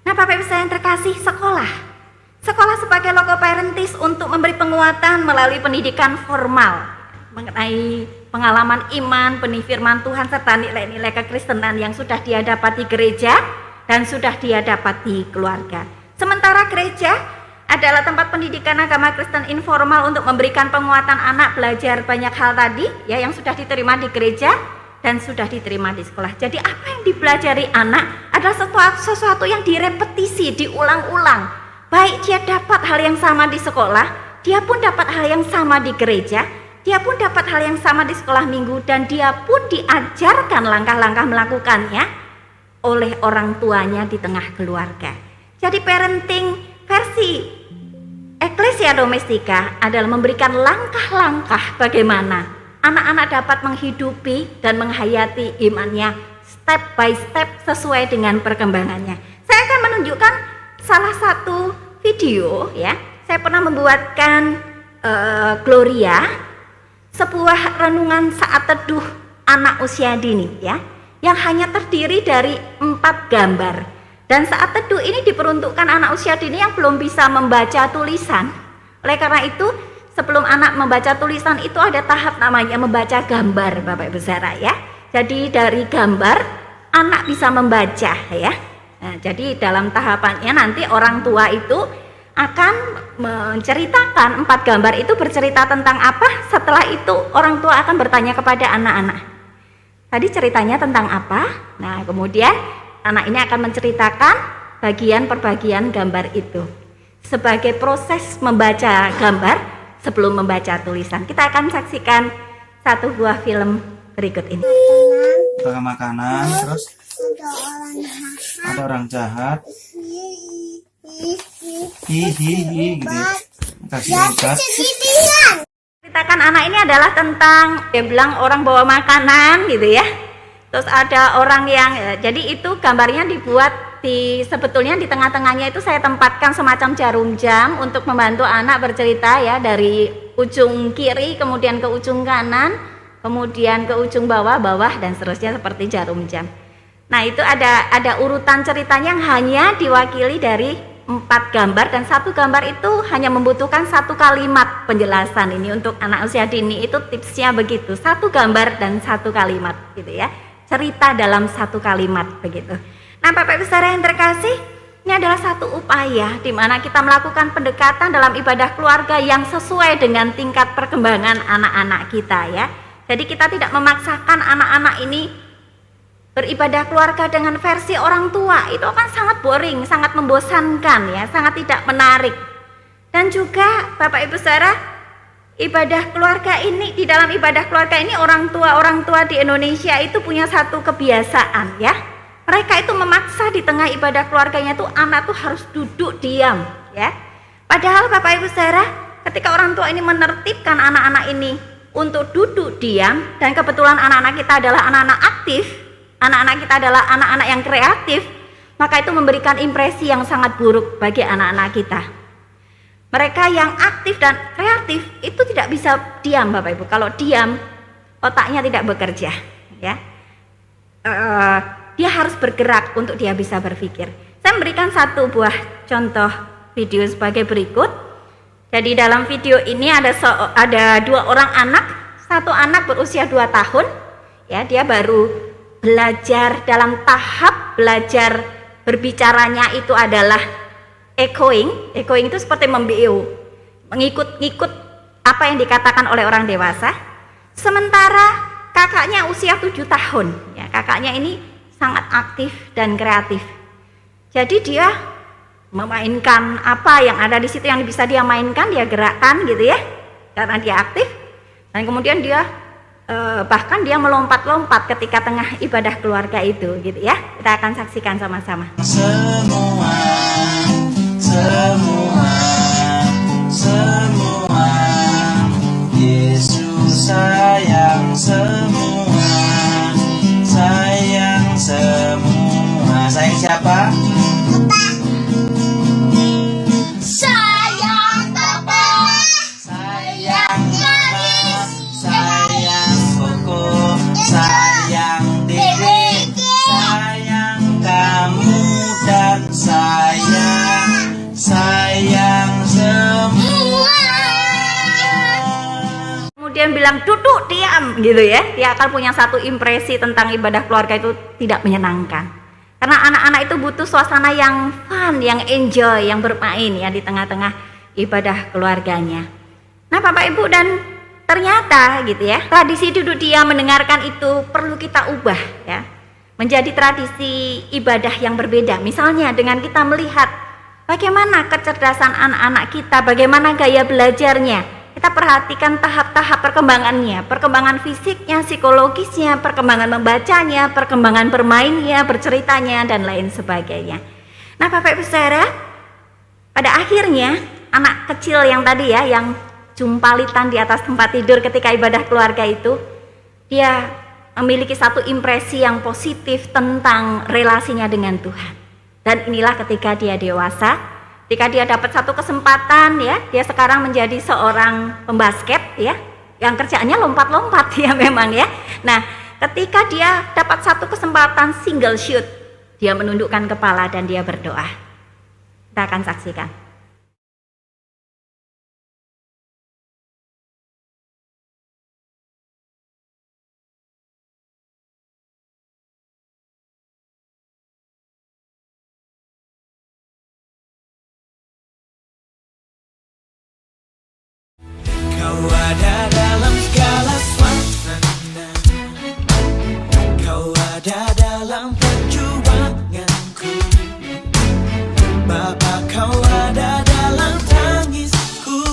Nah, Bapak Ibu saya yang terkasih, Sekolah sebagai logo parentis untuk memberi penguatan melalui pendidikan formal mengenai pengalaman iman, benih firman Tuhan, serta nilai-nilai kekristenan yang sudah dia dapat di gereja dan sudah dia dapat di keluarga. Sementara gereja adalah tempat pendidikan agama Kristen informal untuk memberikan penguatan anak belajar banyak hal tadi ya yang sudah diterima di gereja dan sudah diterima di sekolah. Jadi apa yang dipelajari anak adalah sesuatu yang direpetisi, diulang-ulang Baik dia dapat hal yang sama di sekolah, dia pun dapat hal yang sama di gereja, dia pun dapat hal yang sama di sekolah minggu, dan dia pun diajarkan langkah-langkah melakukannya oleh orang tuanya di tengah keluarga. Jadi parenting versi Ecclesia Domestica adalah memberikan langkah-langkah bagaimana anak-anak dapat menghidupi dan menghayati imannya step by step sesuai dengan perkembangannya. Saya akan menunjukkan salah satu video ya. Saya pernah membuatkan Gloria, sebuah renungan saat teduh anak usia dini ya, yang hanya terdiri dari 4 gambar. Dan saat teduh ini diperuntukkan anak usia dini yang belum bisa membaca tulisan. Oleh karena itu, sebelum anak membaca tulisan itu ada tahap namanya membaca gambar, Bapak Ibu Saudara ya. Jadi dari gambar anak bisa membaca ya. Nah, jadi dalam tahapannya nanti orang tua itu akan menceritakan 4 gambar itu bercerita tentang apa. Setelah itu orang tua akan bertanya kepada anak-anak, tadi ceritanya tentang apa? Nah, kemudian anak ini akan menceritakan bagian per bagian gambar itu sebagai proses membaca gambar sebelum membaca tulisan. Kita akan saksikan satu buah film berikut ini. Pakai makanan, terus ada orang jahat, hihihi gitu, kasih obat. Ceritakan anak ini adalah tentang, dia bilang orang bawa makanan gitu ya. Terus ada orang yang, jadi itu gambarnya dibuat sebetulnya di tengah-tengahnya itu saya tempatkan semacam jarum jam untuk membantu anak bercerita ya, dari ujung kiri kemudian ke ujung kanan, kemudian ke ujung bawah dan seterusnya seperti jarum jam. Nah, itu ada urutan ceritanya yang hanya diwakili dari 4 gambar, dan satu gambar itu hanya membutuhkan 1 kalimat penjelasan. Ini untuk anak usia dini itu tipsnya begitu, 1 gambar dan 1 kalimat gitu ya. Cerita dalam 1 kalimat begitu. Nah, Bapak Ibu Saudara yang terkasih, ini adalah satu upaya di mana kita melakukan pendekatan dalam ibadah keluarga yang sesuai dengan tingkat perkembangan anak-anak kita ya. Jadi kita tidak memaksakan anak-anak ini beribadah keluarga dengan versi orang tua. Itu akan sangat boring, sangat membosankan ya, sangat tidak menarik. Dan juga Bapak Ibu Saudara, ibadah keluarga ini, di dalam ibadah keluarga ini orang tua di Indonesia itu punya satu kebiasaan ya. Mereka itu memaksa di tengah ibadah keluarganya tuh anak tuh harus duduk diam ya. Padahal Bapak Ibu Saudara, ketika orang tua ini menertibkan anak-anak ini untuk duduk diam, dan kebetulan anak-anak kita adalah anak-anak aktif, anak-anak kita adalah anak-anak yang kreatif, maka itu memberikan impresi yang sangat buruk bagi anak-anak kita. Mereka yang aktif dan kreatif itu tidak bisa diam, Bapak Ibu. Kalau diam, otaknya tidak bekerja ya. Dia harus bergerak untuk dia bisa berpikir. Saya memberikan satu buah contoh video sebagai berikut. Jadi dalam video ini ada 2 orang anak. Satu anak berusia 2 tahun ya, dia baru belajar, dalam tahap belajar berbicaranya itu adalah echoing itu seperti membiu, mengikut apa yang dikatakan oleh orang dewasa. Sementara kakaknya usia 7 tahun ya, kakaknya ini sangat aktif dan kreatif. Jadi dia memainkan apa yang ada di situ, yang bisa dia mainkan, dia gerakkan gitu ya, karena dia aktif. Dan kemudian dia bahkan dia melompat-lompat ketika tengah ibadah keluarga itu gitu ya. Kita akan saksikan sama-sama. Semua Yesus sayang semua, sayang semua. Sayang siapa? Sayang Papa, Sayang Mama, sayang Koko, sayang Dewi, sayang kamu, dan sayang semua. Kemudian bilang duduk diam gitu ya. Dia akan punya satu impresi tentang ibadah keluarga itu tidak menyenangkan. Karena anak-anak itu butuh suasana yang fun, yang enjoy, yang bermain ya di tengah-tengah ibadah keluarganya. Nah, Bapak Ibu, dan ternyata gitu ya, tradisi duduk diam mendengarkan itu perlu kita ubah ya, menjadi tradisi ibadah yang berbeda. Misalnya dengan kita melihat Bagaimana kecerdasan anak-anak kita, bagaimana gaya belajarnya. Kita perhatikan tahap-tahap perkembangannya, perkembangan fisiknya, psikologisnya, perkembangan membacanya, perkembangan bermainnya, berceritanya, dan lain sebagainya. Nah, Bapak Ibu Saudara, pada akhirnya anak kecil yang tadi ya, yang jumpalitan di atas tempat tidur ketika ibadah keluarga itu, dia memiliki satu impresi yang positif tentang relasinya dengan Tuhan. Dan inilah ketika dia dewasa, ketika dia dapat satu kesempatan ya, dia sekarang menjadi seorang pembasket ya, yang kerjaannya lompat-lompat ya memang ya. Nah, ketika dia dapat satu kesempatan single shoot, dia menundukkan kepala dan dia berdoa. Kita akan saksikan. Kau ada dalam segala suasana, kau ada dalam perjuanganku, Bapa, kau ada dalam tangisku,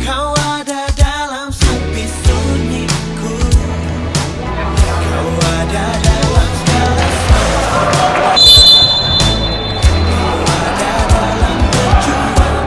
kau ada dalam sepi sunyiku, kau ada dalam segala suasana, kau ada dalam perjuanganku.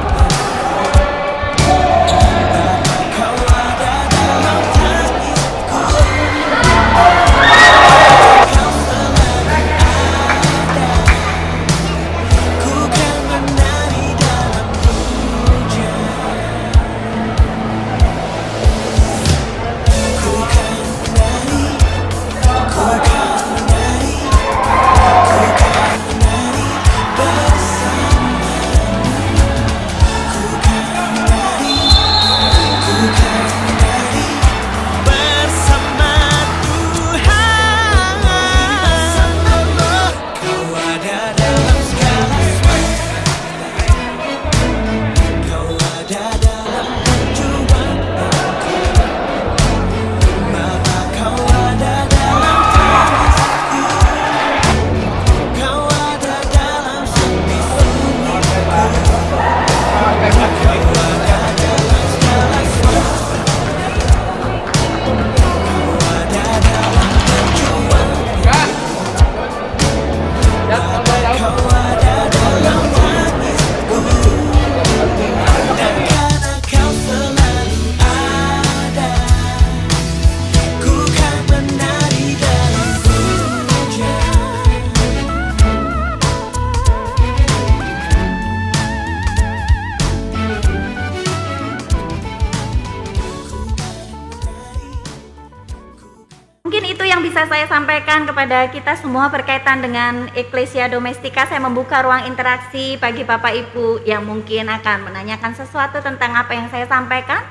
Mungkin itu yang bisa saya sampaikan kepada kita semua berkaitan dengan Ecclesia Domestika. Saya membuka ruang interaksi bagi Bapak Ibu yang mungkin akan menanyakan sesuatu tentang apa yang saya sampaikan.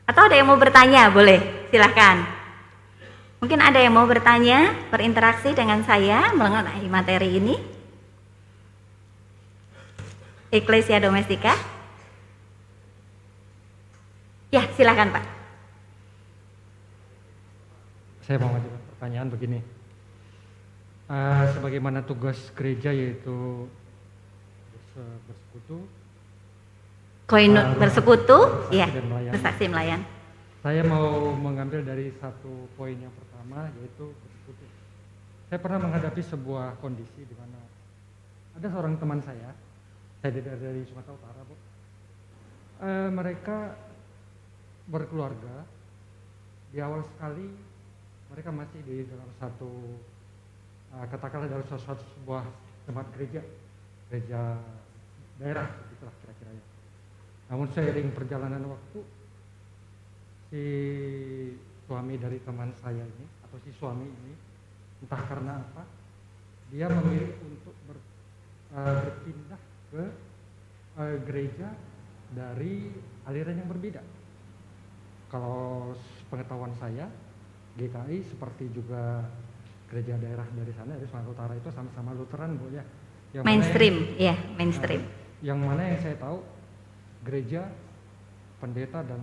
Atau ada yang mau bertanya, boleh, silahkan. Mungkin ada yang mau bertanya, berinteraksi dengan saya mengenai materi ini. Ecclesia Domestika. Ya, silahkan Pak. Saya mau mengajukan pertanyaan begini. Sebagaimana tugas gereja yaitu bersekutu, Koinot bersekutu, ya, dan melayani. bersaksi melayan. Saya mau mengambil dari satu poin yang pertama yaitu bersekutu. Saya pernah menghadapi sebuah kondisi di mana ada seorang teman saya dari Sumatera Utara, Bu. Mereka berkeluarga. Di awal sekali mereka masih di dalam satu katakanlah dalam sebuah tempat gereja daerah, begitulah kira-kira ya. Namun seiring perjalanan waktu, si suami dari teman saya ini atau si suami ini entah karena apa dia memilih untuk berpindah ke gereja dari aliran yang berbeda. Kalau pengetahuan saya, GKI seperti juga gereja daerah dari sana, dari Sumatera Utara itu sama-sama Lutheran, Bu ya. Mainstream, ya, mainstream. Yang mana yang saya tahu, gereja, pendeta dan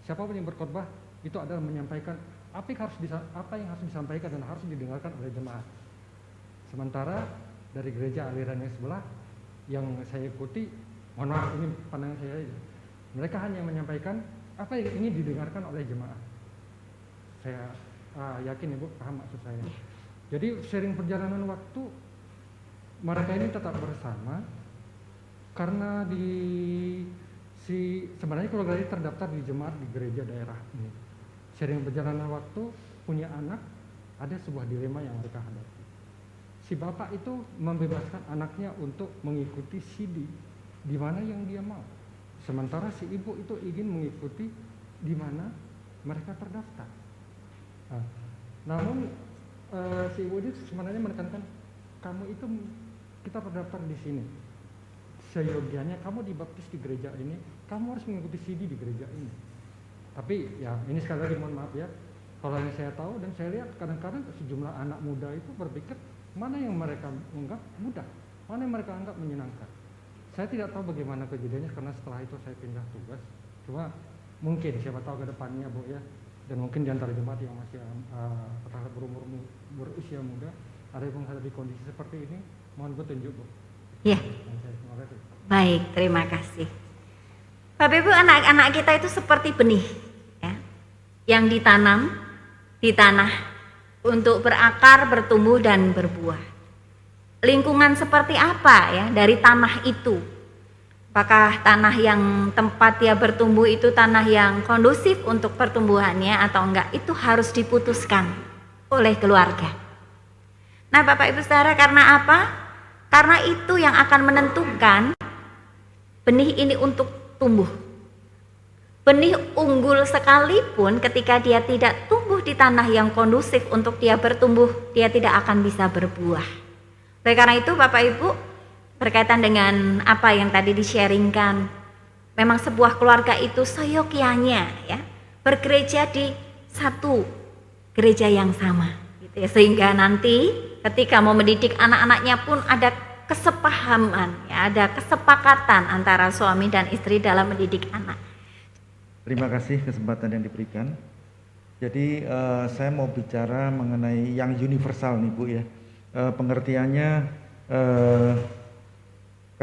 siapapun yang berkhotbah itu adalah menyampaikan apa yang harus disampaikan dan harus didengarkan oleh jemaat. Sementara dari gereja aliran yang sebelah yang saya ikuti, mohon maaf ini pandangan saya aja. Mereka hanya menyampaikan apa yang ingin didengarkan oleh jemaah. Saya yakin Ibu paham maksud saya. Jadi sering perjalanan waktu mereka ini tetap bersama karena sebenarnya keluarga ini terdaftar di jemaat di gereja daerah ini. Sering perjalanan waktu punya anak, ada sebuah dilema yang mereka hadapi. Si bapak itu membebaskan anaknya untuk mengikuti CD di mana yang dia mau. Sementara si ibu itu ingin mengikuti di mana mereka terdaftar. Namun si ibu itu sebenarnya menekankan, kamu itu kita terdaftar di sini. Seyogianya kamu dibaptis di gereja ini, kamu harus mengikuti CD di gereja ini. Tapi ya ini sekali lagi mohon maaf ya, kalau yang saya tahu dan saya lihat kadang-kadang sejumlah anak muda itu berpikir mana yang mereka anggap mudah, mana yang mereka anggap menyenangkan. Saya tidak tahu bagaimana kejadiannya karena setelah itu saya pindah tugas. Cuma mungkin siapa tahu ke depannya Bu ya, dan mungkin di antara jemaat yang masih berusia muda ada yang menghadapi kondisi seperti ini, mohon petunjuk Bu. Ya. Terima kasih. Baik, terima kasih. Bapak Ibu, anak-anak kita itu seperti benih ya, yang ditanam di tanah untuk berakar, bertumbuh dan berbuah. Lingkungan seperti apa ya dari tanah itu? Apakah tanah yang tempat dia bertumbuh itu tanah yang kondusif untuk pertumbuhannya atau enggak? Itu harus diputuskan oleh keluarga. Nah, Bapak Ibu Saudara, karena apa? Karena itu yang akan menentukan benih ini untuk tumbuh. Benih unggul sekalipun ketika dia tidak tumbuh di tanah yang kondusif untuk dia bertumbuh, dia tidak akan bisa berbuah. Oleh karena itu Bapak Ibu, berkaitan dengan apa yang tadi di-sharingkan, memang sebuah keluarga itu seyogyanya ya, bergereja di satu gereja yang sama gitu ya, sehingga nanti ketika mau mendidik anak-anaknya pun ada kesepahaman ya, ada kesepakatan antara suami dan istri dalam mendidik anak. Terima kasih kesempatan yang diberikan. Jadi saya mau bicara mengenai yang universal nih Bu ya. Pengertiannya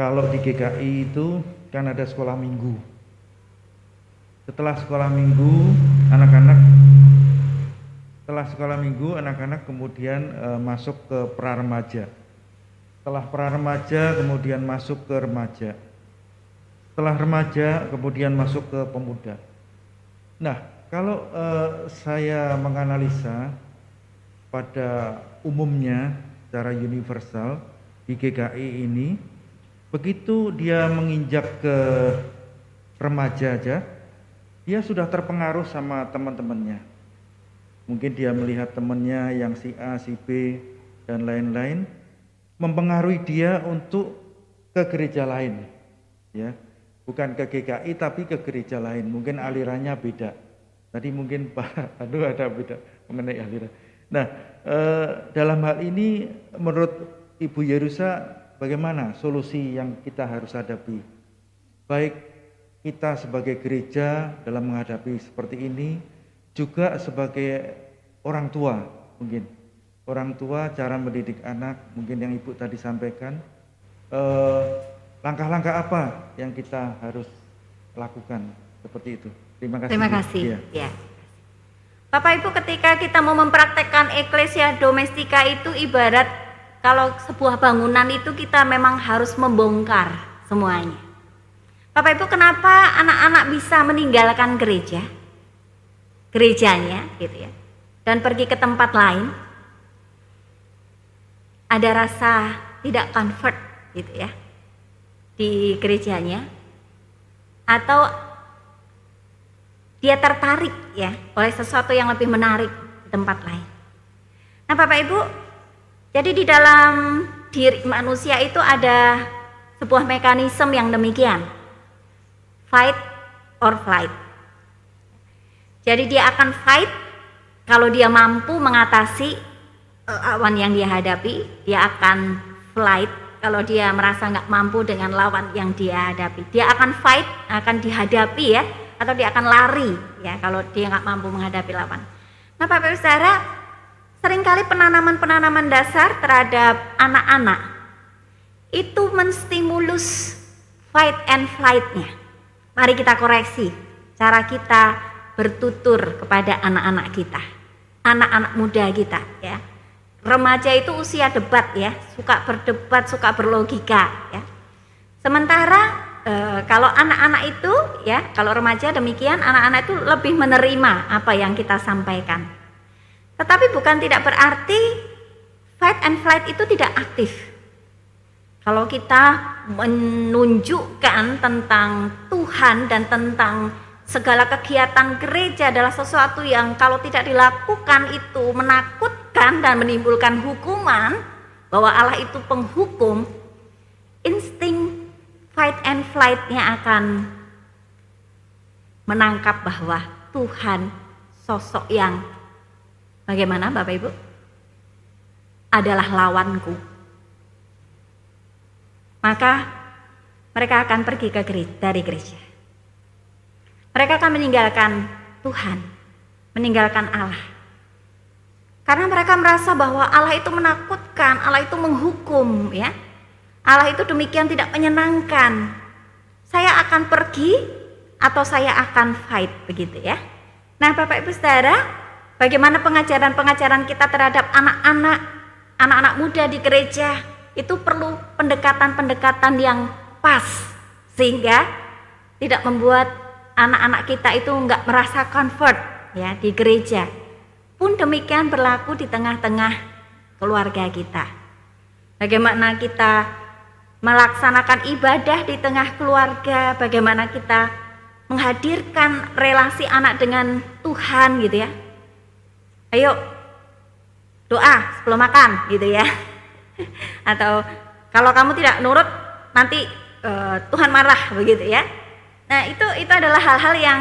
kalau di GKI itu kan ada sekolah minggu. Setelah sekolah minggu anak-anak kemudian masuk ke praremaja. Setelah praremaja kemudian masuk ke remaja. Setelah remaja kemudian masuk ke pemuda. Nah, kalau saya menganalisa pada umumnya secara universal di GKI ini, begitu dia menginjak ke remaja aja, dia sudah terpengaruh sama teman-temannya. Mungkin dia melihat temannya yang si A, si B, dan lain-lain, mempengaruhi dia untuk ke gereja lain, ya. Bukan ke GKI tapi ke gereja lain, mungkin alirannya beda. Tadi mungkin Pak Adu ada beda mengenai aliran. Nah, dalam hal ini menurut Ibu Yerusa bagaimana solusi yang kita harus hadapi? Baik kita sebagai gereja dalam menghadapi seperti ini, juga sebagai orang tua mungkin. Orang tua cara mendidik anak, mungkin yang Ibu tadi sampaikan. Langkah-langkah apa yang kita harus lakukan seperti itu? Terima kasih. Terima kasih. Ya. Ya. Bapak Ibu, ketika kita mau mempraktekkan eklesia domestika itu ibarat kalau sebuah bangunan itu kita memang harus membongkar semuanya. Bapak Ibu, kenapa anak-anak bisa meninggalkan gerejanya gitu ya, dan pergi ke tempat lain? Ada rasa tidak comfort gitu ya di gerejanya, atau dia tertarik ya oleh sesuatu yang lebih menarik di tempat lain. Nah Bapak Ibu, jadi di dalam diri manusia itu ada sebuah mekanisme yang demikian, fight or flight. Jadi dia akan fight kalau dia mampu mengatasi lawan yang dia hadapi, dia akan flight kalau dia merasa nggak mampu dengan lawan yang dia hadapi. Dia akan fight, akan dihadapi ya, atau dia akan lari ya kalau dia nggak mampu menghadapi lawan. Nah Bapak Ibu Saudara, seringkali penanaman-penanaman dasar terhadap anak-anak itu menstimulus fight and flight-nya. Mari kita koreksi cara kita bertutur kepada anak-anak kita, anak-anak muda kita ya. Remaja itu usia debat ya, suka berdebat, suka berlogika ya. Sementara kalau anak-anak itu ya, kalau remaja demikian, anak-anak itu lebih menerima apa yang kita sampaikan. Tetapi bukan tidak berarti fight and flight itu tidak aktif. Kalau kita menunjukkan tentang Tuhan dan tentang segala kegiatan gereja adalah sesuatu yang kalau tidak dilakukan itu menakutkan dan menimbulkan hukuman, bahwa Allah itu penghukum, insting fight and flight-nya akan menangkap bahwa Tuhan sosok yang bagaimana Bapak Ibu? Adalah lawanku. Maka mereka akan pergi dari gereja. Mereka akan meninggalkan Tuhan, meninggalkan Allah. Karena mereka merasa bahwa Allah itu menakutkan, Allah itu menghukum ya. Allah itu demikian tidak menyenangkan. Saya akan pergi atau saya akan fight begitu ya. Nah, Bapak Ibu Saudara, bagaimana pengajaran-pengajaran kita terhadap anak-anak muda di gereja itu perlu pendekatan-pendekatan yang pas sehingga tidak membuat anak-anak kita itu enggak merasa comfort ya di gereja. Pun demikian berlaku di tengah-tengah keluarga kita. Bagaimana kita melaksanakan ibadah di tengah keluarga, bagaimana kita menghadirkan relasi anak dengan Tuhan gitu ya. Ayo doa sebelum makan gitu ya. Atau kalau kamu tidak nurut nanti Tuhan marah begitu ya. Nah, itu adalah hal-hal yang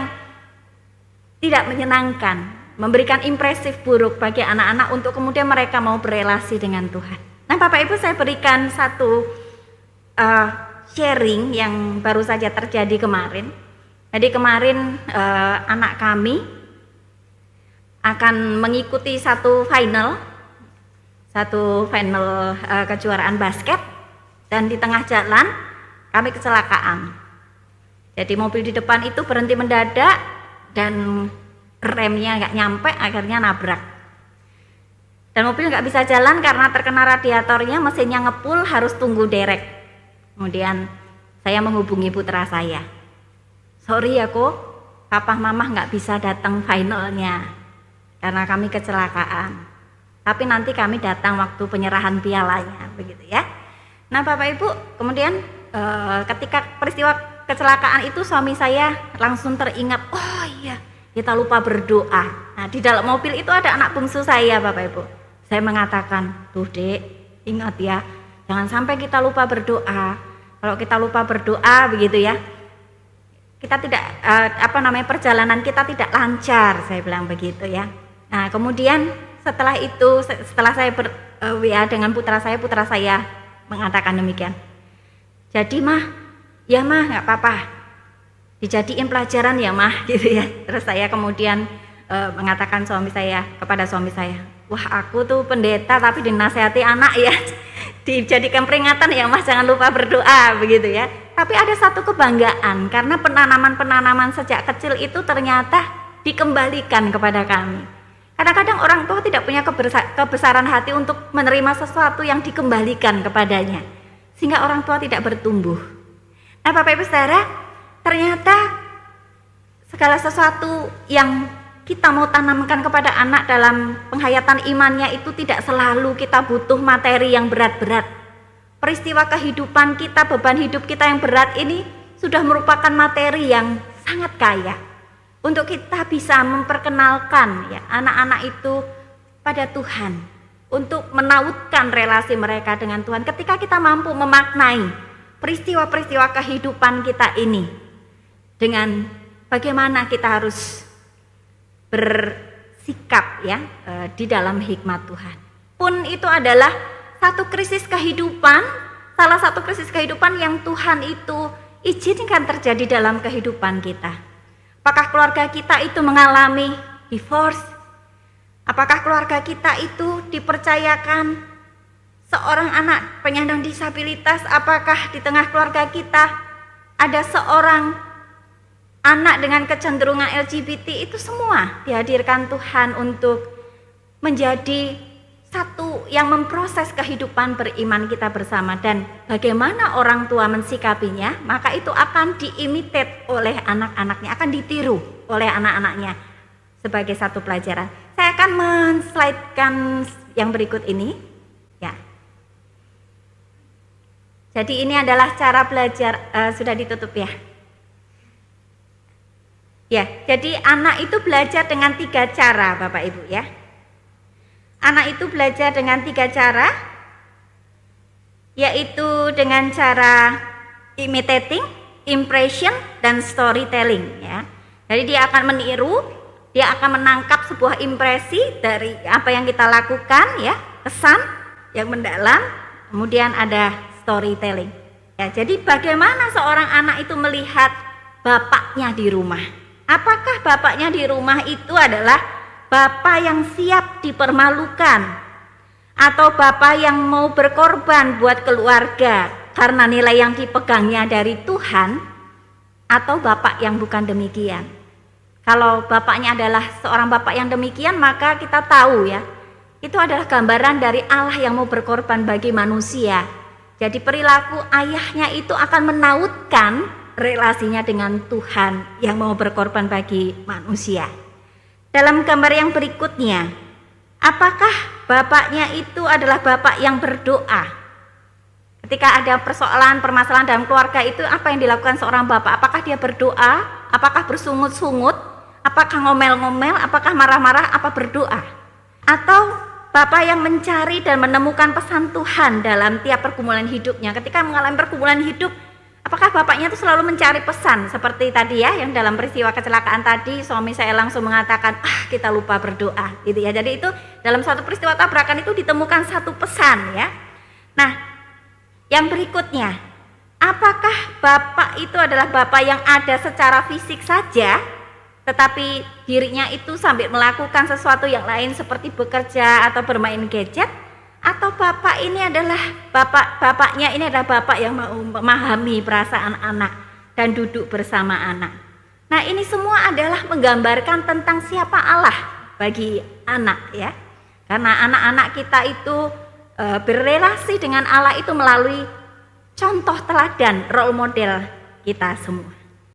tidak menyenangkan, memberikan impresif buruk bagi anak-anak untuk kemudian mereka mau berelasi dengan Tuhan. Nah, Bapak Ibu, saya berikan satu sharing yang baru saja terjadi kemarin. Jadi kemarin anak kami akan mengikuti satu final kejuaraan basket, dan di tengah jalan kami kecelakaan. Jadi mobil di depan itu berhenti mendadak dan remnya nggak nyampe, akhirnya nabrak. Dan mobil nggak bisa jalan karena terkena radiatornya, mesinnya ngepul, harus tunggu derek. Kemudian saya menghubungi putra saya. Sorry ya kok, papa mama nggak bisa datang finalnya karena kami kecelakaan. Tapi nanti kami datang waktu penyerahan pialanya, begitu ya. Nah, Bapak Ibu, kemudian ketika peristiwa kecelakaan itu suami saya langsung teringat, oh iya, kita lupa berdoa. Nah, di dalam mobil itu ada anak bungsu saya, Bapak Ibu. Saya mengatakan, tuh Dek, ingat ya, jangan sampai kita lupa berdoa. Kalau kita lupa berdoa begitu ya, kita tidak perjalanan kita tidak lancar, saya bilang begitu ya. Nah, kemudian setelah itu, setelah saya WA dengan putra saya mengatakan demikian. Jadi ya mah nggak apa-apa, dijadiin pelajaran ya mah gitu ya. Terus saya kemudian mengatakan kepada suami saya, wah aku tuh pendeta tapi dinasehati anak ya, dijadikan peringatan ya mas, jangan lupa berdoa begitu ya. Tapi ada satu kebanggaan karena penanaman sejak kecil itu ternyata dikembalikan kepada kami. Kadang-kadang orang tua tidak punya kebesaran hati untuk menerima sesuatu yang dikembalikan kepadanya, sehingga orang tua tidak bertumbuh. Nah, Bapak Ibu Saudara, ternyata segala sesuatu yang kita mau tanamkan kepada anak dalam penghayatan imannya itu tidak selalu kita butuh materi yang berat-berat. Peristiwa kehidupan kita, beban hidup kita yang berat ini sudah merupakan materi yang sangat kaya untuk kita bisa memperkenalkan ya anak-anak itu pada Tuhan, untuk menautkan relasi mereka dengan Tuhan. Ketika kita mampu memaknai peristiwa-peristiwa kehidupan kita ini dengan bagaimana kita harus bersikap ya di dalam hikmat Tuhan. Pun itu adalah satu krisis kehidupan, salah satu krisis kehidupan yang Tuhan itu izinkan terjadi dalam kehidupan kita. Apakah keluarga kita itu mengalami divorce? Apakah keluarga kita itu dipercayakan seorang anak penyandang disabilitas, apakah di tengah keluarga kita ada seorang anak dengan kecenderungan LGBT, itu semua dihadirkan Tuhan untuk menjadi satu yang memproses kehidupan beriman kita bersama, dan bagaimana orang tua mensikapinya, maka itu akan diimitate oleh anak-anaknya, akan ditiru oleh anak-anaknya sebagai satu pelajaran. Saya akan men-slide-kan yang berikut ini ya. Jadi ini adalah cara belajar, sudah ditutup ya. Ya, jadi anak itu belajar dengan 3 cara Bapak Ibu ya. Anak itu belajar dengan 3 cara, yaitu dengan cara imitating, impression, dan storytelling ya. Jadi dia akan meniru, dia akan menangkap sebuah impresi dari apa yang kita lakukan ya, kesan yang mendalam, kemudian ada storytelling. Ya, jadi bagaimana seorang anak itu melihat bapaknya di rumah? Apakah bapaknya di rumah itu adalah bapak yang siap dipermalukan, atau bapak yang mau berkorban buat keluarga karena nilai yang dipegangnya dari Tuhan, atau bapak yang bukan demikian? Kalau bapaknya adalah seorang bapak yang demikian, maka kita tahu ya, itu adalah gambaran dari Allah yang mau berkorban bagi manusia. Jadi perilaku ayahnya itu akan menautkan relasinya dengan Tuhan yang mau berkorban bagi manusia. Dalam gambar yang berikutnya, apakah bapaknya itu adalah bapak yang berdoa? Ketika ada permasalahan dalam keluarga itu, apa yang dilakukan seorang bapak? Apakah dia berdoa? Apakah bersungut-sungut? Apakah ngomel-ngomel? Apakah marah-marah? Apa berdoa? Atau bapak yang mencari dan menemukan pesan Tuhan dalam tiap pergumulan hidupnya? Ketika mengalami pergumulan hidup, apakah bapaknya itu selalu mencari pesan seperti tadi ya, yang dalam peristiwa kecelakaan tadi suami saya langsung mengatakan, kita lupa berdoa gitu ya. Jadi itu dalam satu peristiwa tabrakan itu ditemukan satu pesan ya. Nah, yang berikutnya, apakah bapak itu adalah bapak yang ada secara fisik saja, tetapi dirinya itu sambil melakukan sesuatu yang lain seperti bekerja atau bermain gadget? Atau bapak ini adalah bapaknya ini adalah bapak yang mau memahami perasaan anak dan duduk bersama anak. Nah, ini semua adalah menggambarkan tentang siapa Allah bagi anak ya. Karena anak-anak kita itu berrelasi dengan Allah itu melalui contoh teladan, role model kita semua.